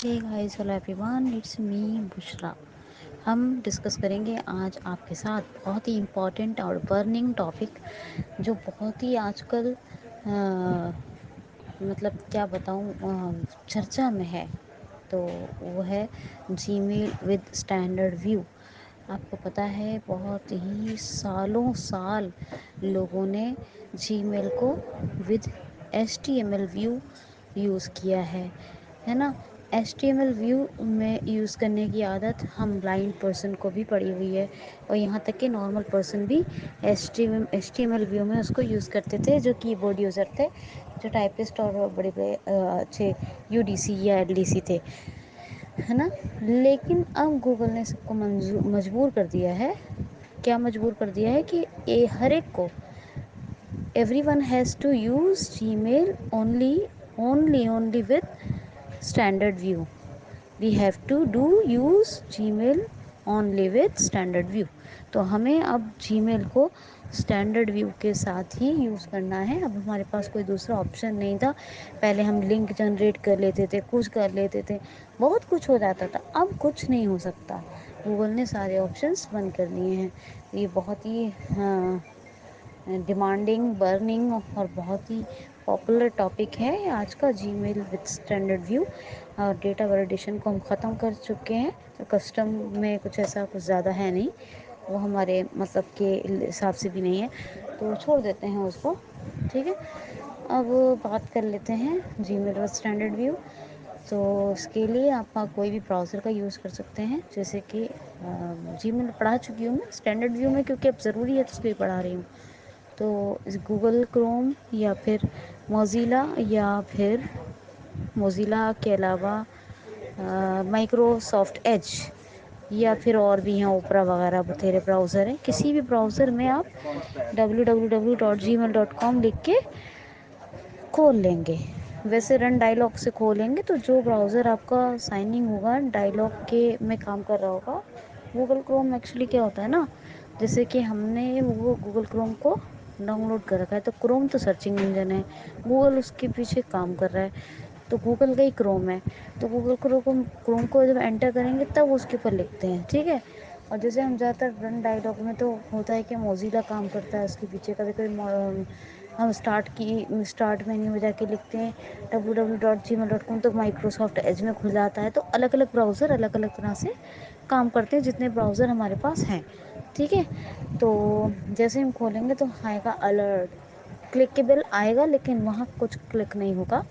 Hey guys, hello everyone, it's me Bushra. हम discuss करेंगे आज आपके साथ बहुत ही इम्पोर्टेंट और बर्निंग टॉपिक जो बहुत ही आजकल मतलब क्या बताऊँ चर्चा में है. तो वो है जीमेल विद स्टैंडर्ड व्यू. आपको पता है बहुत ही सालों साल लोगों ने जीमेल को विद HTML व्यू यूज़ किया है ना. HTML व्यू में यूज़ करने की आदत हम ब्लाइंड पर्सन को भी पड़ी हुई है और यहाँ तक कि नॉर्मल पर्सन भी HTML व्यू में उसको यूज़ करते थे, जो कीबोर्ड यूज़र थे, जो टाइपिस्ट और बड़े बड़े अच्छे UDC या LDC थे, है ना. लेकिन अब गूगल ने सबको मजबूर कर दिया है. क्या मजबूर कर दिया है कि हर एक को everyone has to use Gmail only with standard view. We have to do use Gmail only with standard view. तो हमें अब Gmail को स्टैंडर्ड व्यू के साथ ही यूज़ करना है. अब हमारे पास कोई दूसरा ऑप्शन नहीं था. पहले हम लिंक जनरेट कर लेते थे, कुछ कर लेते थे, बहुत कुछ हो जाता था. अब कुछ नहीं हो सकता. गूगल ने सारे ऑप्शंस बंद कर दिए हैं. ये बहुत ही डिमांडिंग, बर्निंग और बहुत ही पॉपुलर टॉपिक है आज का, जीमेल विद स्टैंडर्ड व्यू. और डेटा वैलिडेशन को हम ख़त्म कर चुके हैं. तो कस्टम में कुछ ऐसा कुछ ज़्यादा है नहीं, वो हमारे मतलब के हिसाब से भी नहीं है, तो छोड़ देते हैं उसको. ठीक है, अब बात कर लेते हैं जीमेल विद स्टैंडर्ड व्यू. तो इसके लिए आप कोई भी ब्राउज़र का यूज़ कर सकते हैं, जैसे कि जीमेल पढ़ा चुकी हूँ मैं स्टैंडर्ड व्यू में, क्योंकि अब ज़रूरी है तो इसलिए पढ़ा रही हूँ. तो इस गूगल क्रोम या फिर मोज़िला, या फिर मोज़िला के अलावा माइक्रोसॉफ्ट एज, या फिर और भी हैं ओपरा वगैरह बथेरे ब्राउज़र हैं. किसी भी ब्राउज़र में आप www.gmail.com लिख के खोल लेंगे. वैसे रन डायलॉग से खोलेंगे तो जो ब्राउज़र आपका साइनिंग होगा डायलॉग के में काम कर रहा होगा. गूगल क्रोम एक्चुअली क्या होता है ना, जैसे कि हमने वो गूगल क्रोम को डाउनलोड कर रखा है, तो क्रोम तो सर्चिंग इंजन है, गूगल उसके पीछे काम कर रहा है, तो गूगल का ही क्रोम है. तो गूगल क्रोम को जब एंटर करेंगे तब उसके ऊपर लिखते हैं. ठीक है. और जैसे हम ज़्यादातर रन डायलॉग में तो होता है कि मोज़िला काम करता है उसके पीछे. कभी कभी हम स्टार्ट मेन्यू में जाके लिखते हैं www.gmail.com, तो माइक्रोसॉफ्ट एज में खुल जाता है. तो अलग अलग ब्राउज़र अलग अलग तरह से काम करते हैं, जितने ब्राउज़र हमारे पास हैं. ठीक है. तो जैसे हम खोलेंगे तो आएगा अलर्ट, क्लिकेबल आएगा, लेकिन वहाँ कुछ क्लिक नहीं होगा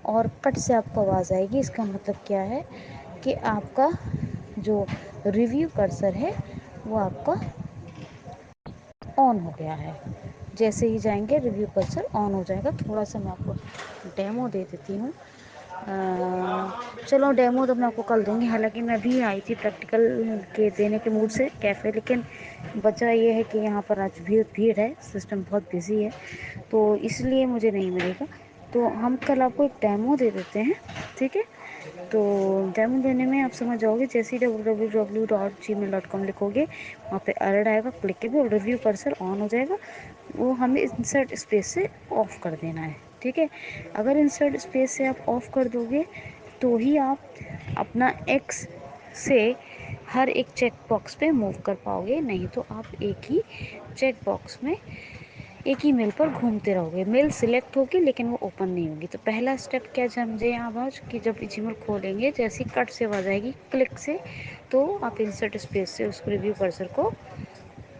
और कट से आपको आवाज़ आएगी. इसका मतलब क्या है कि आपका जो रिव्यू कर्सर है वो आपका ऑन हो गया है. जैसे ही जाएंगे रिव्यू कर्सर ऑन हो जाएगा. थोड़ा सा मैं आपको डेमो दे देती हूँ. चलो डेमो तो मैं आपको कल दूंगी. हालांकि मैं भी आई थी प्रैक्टिकल के देने के मूड से कैफ़े, लेकिन बचा ये है कि यहाँ पर आज भीड़ है, सिस्टम बहुत बिजी है, तो इसलिए मुझे नहीं मिलेगा. तो हम कल आपको एक डेमो दे देते हैं. ठीक है. तो डेमो देने में आप समझ जाओगे. जैसे ही www.gmail.com लिखोगे वहाँ पे अलर्ट आएगा, क्लिकेबल रिव्यू कर्सर ऑन हो जाएगा. वो हमें इंसर्ट स्पेस से ऑफ़ कर देना है. ठीक है. अगर इंसर्ट स्पेस से आप ऑफ़ कर दोगे तो ही आप अपना एक्स से हर एक चेक बॉक्स पे मूव कर पाओगे. नहीं तो आप एक ही चेक बॉक्स में एक ही मेल पर घूमते रहोगे. मेल सिलेक्ट होगी लेकिन वो ओपन नहीं होगी. तो पहला स्टेप क्या समझे यहाँ आज, कि जब जीमेल खोलेंगे जैसी कट से आवाज़ आएगी क्लिक से, तो आप इंसर्ट स्पेस से उस रिव्यू कर्सर को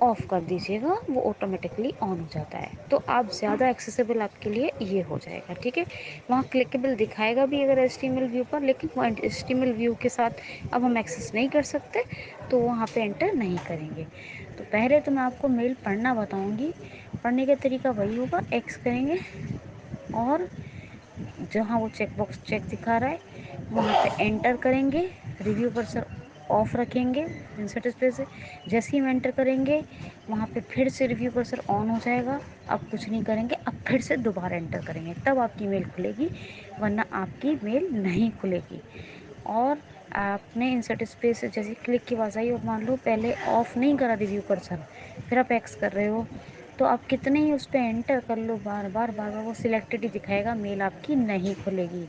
ऑफ़ कर दीजिएगा. वो ऑटोमेटिकली ऑन हो जाता है. तो आप ज़्यादा एक्सेसिबल आपके लिए ये हो जाएगा. ठीक है. वहाँ क्लिकेबल दिखाएगा भी अगर HTML व्यू पर, लेकिन वो HTML व्यू के साथ अब हम एक्सेस नहीं कर सकते, तो वहाँ पे एंटर नहीं करेंगे. तो पहले तो मैं आपको मेल पढ़ना बताऊँगी. पढ़ने का तरीका वही होगा, एक्स करेंगे और जहाँ वो चेक बॉक्स चेक दिखा रहा है वहाँ पे एंटर करेंगे. रिव्यू कर्सर ऑफ रखेंगे इंसर्ट स्पेस से. जैसे ही हम एंटर करेंगे वहाँ पे फिर से रिव्यू कर्सर ऑन हो जाएगा. अब कुछ नहीं करेंगे, अब फिर से दोबारा एंटर करेंगे, तब आपकी मेल खुलेगी, वरना आपकी मेल नहीं खुलेगी. और आपने इंसर्ट स्पेस से जैसे क्लिक की आवाज़ आई और मान लो पहले ऑफ़ नहीं करा रिव्यू कर्सर, फिर आप एक्स कर रहे हो, तो आप कितने ही उस पर एंटर कर लो बार बार बार बार, वो सिलेक्टेड ही दिखाएगा, मेल आपकी नहीं खुलेगी.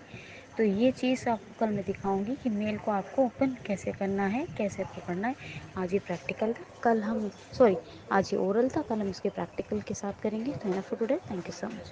تو یہ چیز آپ کو کل میں دکھاؤں گی کہ میل کو آپ کو اوپن کیسے کرنا ہے، کیسے پکڑنا ہے۔ آج یہ پریکٹیکل تھا، کل ہم سوری آج یہ اورل تھا، کل ہم اس کے پریکٹیکل کے ساتھ کریں گے۔ تو today thank you so much.